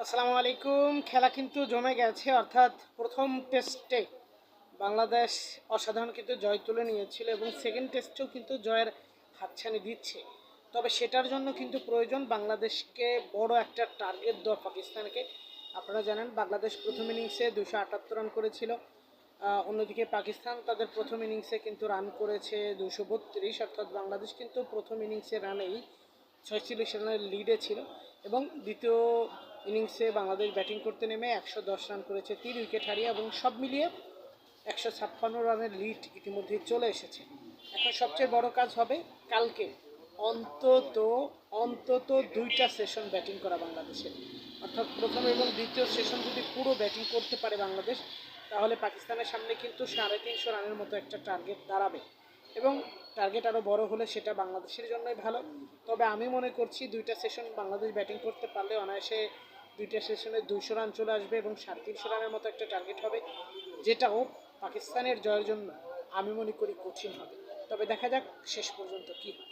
আসসালামু আলাইকুম। খেলা কিন্তু জমে গেছে, অর্থাৎ প্রথম টেস্টে বাংলাদেশ অসাধারণ কিন্তু জয় তুলে নিয়েছিল এবং সেকেন্ড টেস্টেও কিন্তু জয়ের হাতছানি দিচ্ছে। তবে সেটার জন্য কিন্তু প্রয়োজন বাংলাদেশকে বড় একটা টার্গেট দেওয়া পাকিস্তানকে। আপনারা জানেন বাংলাদেশ প্রথম ইনিংসে 278 রান করেছিল, অন্যদিকে পাকিস্তান তাদের প্রথম ইনিংসে কিন্তু রান করেছে 232, অর্থাৎ বাংলাদেশ কিন্তু প্রথম ইনিংসে রানেই 46 রানের লিডে ছিল এবং দ্বিতীয় ইনিংসে বাংলাদেশ ব্যাটিং করতে নেমে 110 রান করেছে 3 উইকেট হারিয়ে, এবং সব মিলিয়ে 156 রানের লিড ইতিমধ্যেই চলে এসেছে। এখন সবচেয়ে বড় কাজ হবে কালকে অন্তত অন্তত 2টা সেশন ব্যাটিং করা বাংলাদেশের, অর্থাৎ প্রথম এবং দ্বিতীয় সেশন যদি পুরো ব্যাটিং করতে পারে বাংলাদেশ, তাহলে পাকিস্তানের সামনে কিন্তু 350 রানের মতো একটা টার্গেট দাঁড়াবে এবং টার্গেট আরও বড় হলে সেটা বাংলাদেশের জন্যই ভালো। তবে আমি মনে করছি 2টা সেশন বাংলাদেশ ব্যাটিং করতে পারলে অনায়াসে 2টা সেশনে 200 রান চলে আসবে এবং 350 রানের মতো একটা টার্গেট হবে, যেটাও পাকিস্তানের জয়ের জন্য আমি মনে করি কঠিন হবে। তবে দেখা যাক শেষ পর্যন্ত কী হয়।